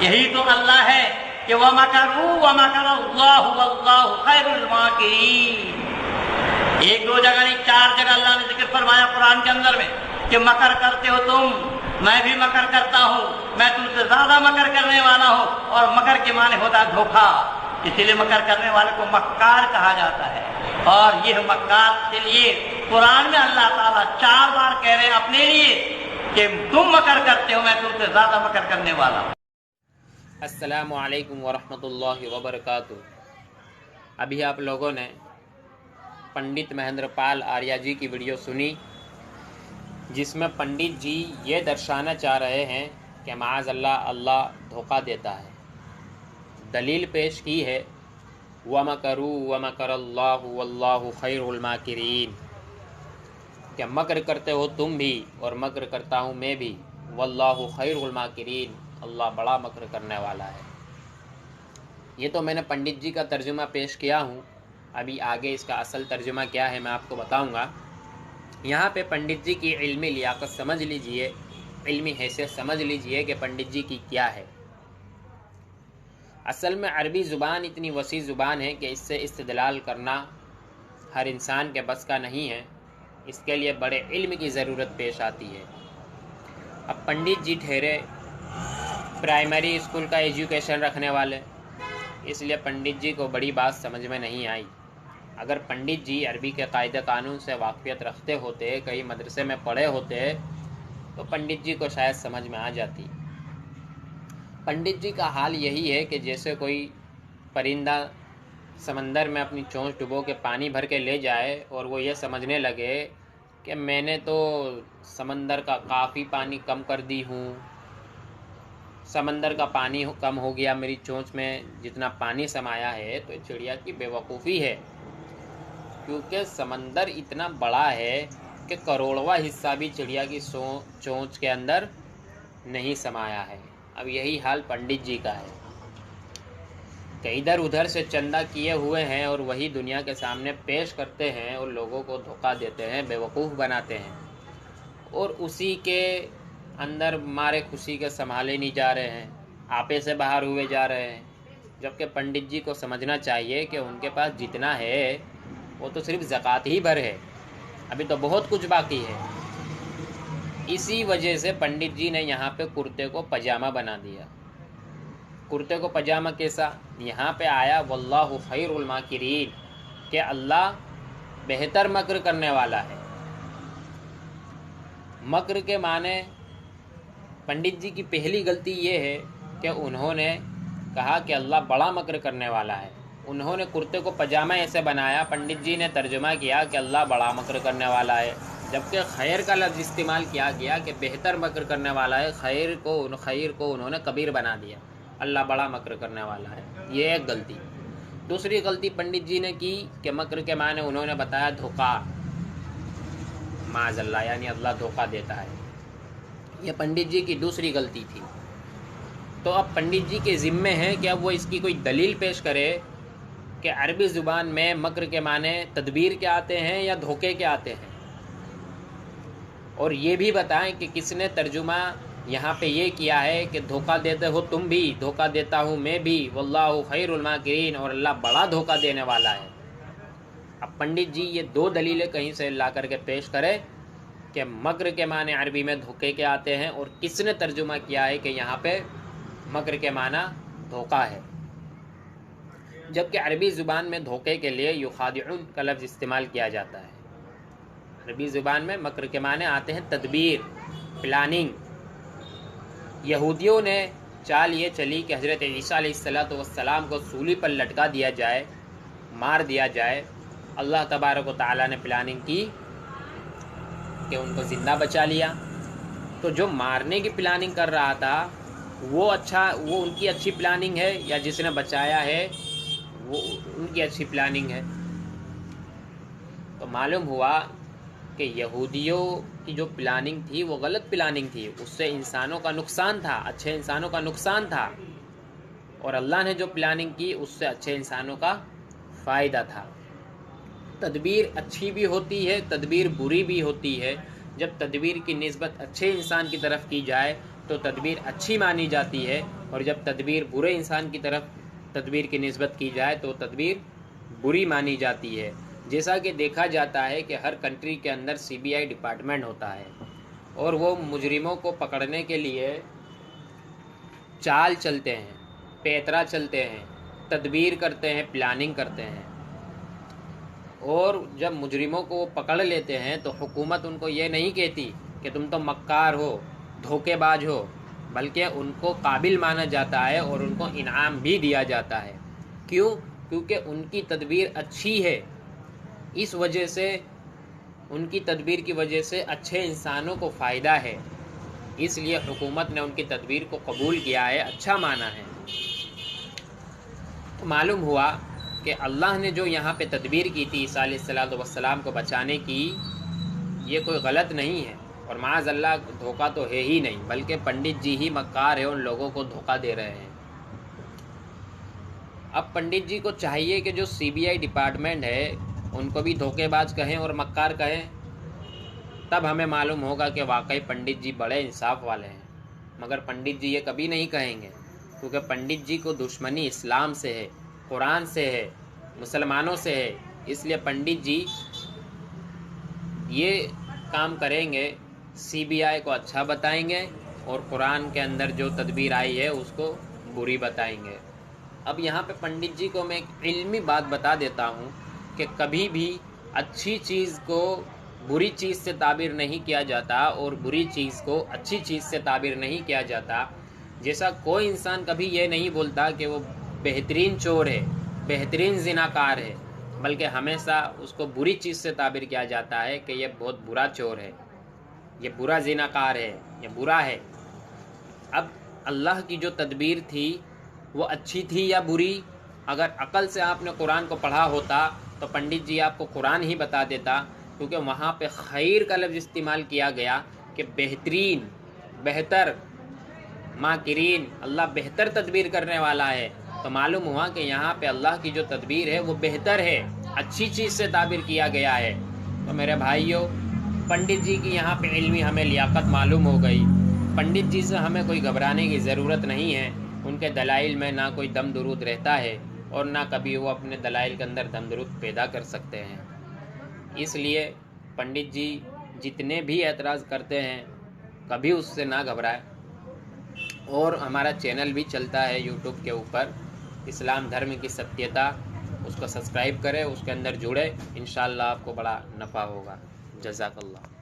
یہی تو اللہ ہے کہ وَمَكَرُوا وَمَكَرَ اللَّهُ وَاللَّهُ خَيْرُ الْمَاكِرِينَ۔ ایک دو جگہ نہیں، 4 جگہ اللہ نے ذکر فرمایا قرآن کے اندر میں کہ مکر کرتے ہو تم، میں بھی مکر کرتا ہوں، میں تم سے زیادہ مکر کرنے والا ہوں۔ اور مکر کے معنی ہوتا ہے دھوکہ، اسی لیے مکر کرنے والے کو مکار کہا جاتا ہے۔ اور یہ مکار کے لیے قرآن میں اللہ تعالیٰ 4 بار کہہ رہے ہیں اپنے لیے کہ تم مکر کرتے ہو، میں تم سے زیادہ مکر کرنے والا ہوں۔ السلام علیکم ورحمۃ اللہ وبرکاتہ۔ ابھی آپ لوگوں نے پنڈت مہندر پال آریہ جی کی ویڈیو سنی، جس میں پنڈت جی یہ درشانا چاہ رہے ہیں کہ معاذ اللہ اللہ دھوکہ دیتا ہے۔ دلیل پیش کی ہے وَمَكَرُوا وَمَكَرَ اللَّهُ وَاللَّهُ خَيْرُ الْمَاكِرِينَ، کہ مکر کرتے ہو تم بھی اور مکر کرتا ہوں میں بھی، وَاللَّهُ خَيْرُ الْمَاكِرِينَ، اللہ بڑا مکر کرنے والا ہے۔ یہ تو میں نے پنڈت جی کا ترجمہ پیش کیا ہوں، ابھی آگے اس کا اصل ترجمہ کیا ہے میں آپ کو بتاؤں گا۔ یہاں پہ پنڈت جی کی علمی لیاقت سمجھ لیجئے، علمی حیثیت سمجھ لیجئے کہ پنڈت جی کی کیا ہے۔ اصل میں عربی زبان اتنی وسیع زبان ہے کہ اس سے استدلال کرنا ہر انسان کے بس کا نہیں ہے، اس کے لیے بڑے علم کی ضرورت پیش آتی ہے۔ اب پنڈت جی ٹھہرے پرائمری اسکول کا ایجوکیشن رکھنے والے، اس لیے پنڈت جی کو بڑی بات سمجھ میں نہیں آئی۔ اگر پنڈت جی عربی کے قاعدہ قانون سے واقفیت رکھتے ہوتے، کئی مدرسے میں پڑھے ہوتے، تو پنڈت جی کو شاید سمجھ میں آ جاتی۔ پنڈت جی کا حال یہی ہے کہ جیسے کوئی پرندہ سمندر میں اپنی چونچ ڈبو کے پانی بھر کے لے جائے اور وہ یہ سمجھنے لگے کہ میں نے تو سمندر کا کافی پانی کم کر دی ہوں، سمندر کا پانی کم ہو گیا، میری چونچ میں جتنا پانی سمایا ہے، تو چڑیا کی بے وقوفی ہے، کیونکہ سمندر اتنا بڑا ہے کہ کروڑواں حصہ بھی چڑیا کی چونچ کے اندر نہیں سمایا ہے۔ اب یہی حال پنڈت جی کا ہے کہ ادھر ادھر سے چندہ کیے ہوئے ہیں اور وہی دنیا کے سامنے پیش کرتے ہیں اور لوگوں کو دھوکہ دیتے ہیں، بے وقوف بناتے ہیں، اور اسی کے اندر مارے خوشی کے سنبھالے نہیں جا رہے ہیں، آپے سے باہر ہوئے جا رہے ہیں۔ جبکہ پنڈت جی کو سمجھنا چاہیے کہ ان کے پاس جتنا ہے وہ تو صرف زکوٰۃ ہی بھر ہے، ابھی تو بہت کچھ باقی ہے۔ اسی وجہ سے پنڈت جی نے یہاں پہ کرتے کو پجامہ بنا دیا۔ کرتے کو پجامہ کیسا؟ یہاں پہ آیا واللہ خیر الماکرین، کہ اللہ بہتر مکر کرنے والا ہے۔ مکر کے معنی پنڈت جی کی پہلی غلطی یہ ہے کہ انہوں نے کہا کہ اللہ بڑا مکر کرنے والا ہے۔ انہوں نے کرتے کو پجامہ ایسے بنایا، پنڈت جی نے ترجمہ کیا کہ اللہ بڑا مکر کرنے والا ہے، جبکہ خیر کا لفظ استعمال کیا گیا کہ بہتر مکر کرنے والا ہے۔ خیر کو انہوں نے کبیر بنا دیا، اللہ بڑا مکر کرنے والا ہے، یہ ایک غلطی۔ دوسری غلطی پنڈت جی نے کی کہ مکر کے معنی انہوں نے بتایا دھوکہ، معاذ اللہ، یعنی اللہ دھوکہ دیتا ہے۔ یہ پنڈت جی کی دوسری غلطی تھی۔ تو اب پنڈت جی کے ذمے ہیں کہ اب وہ اس کی کوئی دلیل پیش کرے کہ عربی زبان میں مکر کے معنی تدبیر کے آتے ہیں یا دھوکے کے آتے ہیں، اور یہ بھی بتائیں کہ کس نے ترجمہ یہاں پہ یہ کیا ہے کہ دھوکہ دیتے ہو تم بھی، دھوکہ دیتا ہوں میں بھی، واللہ خیر الماکرین، اور اللہ بڑا دھوکہ دینے والا ہے۔ اب پنڈت جی یہ 2 دلیلیں کہیں سے لا کر کے پیش کرے کہ مکر کے معنی عربی میں دھوکے کے آتے ہیں، اور کس نے ترجمہ کیا ہے کہ یہاں پہ مکر کے معنی دھوکہ ہے۔ جبکہ عربی زبان میں دھوکے کے لیے یخادعون کا لفظ استعمال کیا جاتا ہے۔ عربی زبان میں مکر کے معنی آتے ہیں تدبیر، پلاننگ۔ یہودیوں نے چال یہ چلی کہ حضرت عیسیٰ علیہ السلام کو سولی پر لٹکا دیا جائے، مار دیا جائے۔ اللہ تبارک و تعالیٰ نے پلاننگ کی کہ ان کو زندہ بچا لیا۔ تو جو مارنے کی پلاننگ کر رہا تھا وہ ان کی اچھی پلاننگ ہے، یا جس نے بچایا ہے وہ ان کی اچھی پلاننگ ہے؟ تو معلوم ہوا کہ یہودیوں کی جو پلاننگ تھی وہ غلط پلاننگ تھی، اس سے انسانوں کا نقصان تھا، اچھے انسانوں کا نقصان تھا، اور اللہ نے جو پلاننگ کی اس سے اچھے انسانوں کا فائدہ تھا۔ تدبیر اچھی بھی ہوتی ہے، تدبیر بری بھی ہوتی ہے۔ جب تدبیر کی نسبت اچھے انسان کی طرف کی جائے تو تدبیر اچھی مانی جاتی ہے، اور جب تدبیر برے انسان کی طرف تدبیر کی نسبت کی جائے تو تدبیر بری مانی جاتی ہے. جیسا کہ دیکھا جاتا ہے کہ ہر کنٹری کے اندر CBI ڈپارٹمنٹ ہوتا ہے اور وہ مجرموں کو پکڑنے کے لیے چال چلتے ہیں، پیترا چلتے ہیں، تدبیر کرتے ہیں، پلاننگ کرتے ہیں. اور جب مجرموں کو وہ پکڑ لیتے ہیں تو حکومت ان کو یہ نہیں کہتی کہ تم تو مکار ہو، دھوکے باز ہو، بلکہ ان کو قابل مانا جاتا ہے اور ان کو انعام بھی دیا جاتا ہے. کیوں؟ کیونکہ ان کی تدبیر اچھی ہے. اس وجہ سے ان کی تدبیر کی وجہ سے اچھے انسانوں کو فائدہ ہے، اس لیے حکومت نے ان کی تدبیر کو قبول کیا ہے، اچھا مانا ہے. تو معلوم ہوا کہ اللہ نے جو یہاں پہ تدبیر کی تھی عیسیٰ علیہ السلام کو بچانے کی، یہ کوئی غلط نہیں ہے، اور معاذ اللہ دھوکہ تو ہے ہی نہیں، بلکہ پنڈت جی ہی مکار ہے، ان لوگوں کو دھوکہ دے رہے ہیں. اب پنڈت جی کو چاہیے کہ جو CBI ڈپارٹمنٹ ہے ان کو بھی دھوکے باز کہیں اور مکار کہیں، تب ہمیں معلوم ہوگا کہ واقعی پنڈت جی بڑے انصاف والے ہیں. مگر پنڈت جی یہ کبھی نہیں کہیں گے، کیونکہ پنڈت جی کو دشمنی اسلام سے ہے، قرآن سے ہے، مسلمانوں سے ہے. اس لیے پنڈت جی یہ کام کریں گے، CBI کو اچھا بتائیں گے اور قرآن کے اندر جو تدبیر آئی ہے اس کو بری بتائیں گے. اب یہاں پہ پنڈت جی کو میں ایک علمی بات بتا دیتا ہوں کہ کبھی بھی اچھی چیز کو بری چیز سے تعبیر نہیں کیا جاتا اور بری چیز کو اچھی چیز سے تعبیر نہیں کیا جاتا. جیسا کوئی انسان کبھی یہ نہیں بولتا کہ وہ بہترین چور ہے، بہترین زناکار ہے، بلکہ ہمیشہ اس کو بری چیز سے تعبیر کیا جاتا ہے کہ یہ بہت برا چور ہے، یہ برا زناکار ہے، یہ برا ہے. اب اللہ کی جو تدبیر تھی وہ اچھی تھی یا بری؟ اگر عقل سے آپ نے قرآن کو پڑھا ہوتا تو پنڈت جی آپ کو قرآن ہی بتا دیتا، کیونکہ وہاں پہ خیر کا لفظ استعمال کیا گیا کہ بہترین، بہتر، ماکرین، اللہ بہتر تدبیر کرنے والا ہے. تو معلوم ہوا کہ یہاں پہ اللہ کی جو تدبیر ہے وہ بہتر ہے، اچھی چیز سے تعبیر کیا گیا ہے. تو میرے بھائیوں، پنڈت جی کی یہاں پہ علمی ہمیں لیاقت معلوم ہو گئی. پنڈت جی سے ہمیں کوئی گھبرانے کی ضرورت نہیں ہے. ان کے دلائل میں نہ کوئی دم درود رہتا ہے اور نہ کبھی وہ اپنے دلائل کے اندر دم درود پیدا کر سکتے ہیں. اس لیے پنڈت جی جتنے بھی اعتراض کرتے ہیں کبھی اس سے نہ گھبرائے. اور ہمارا چینل بھی چلتا ہے YouTube کے اوپر، اسلام دھرم کی ستیتا، اس کو سبسکرائب کریں، اس کے اندر جڑے، انشاءاللہ آپ کو بڑا نفع ہوگا. جزاک اللہ.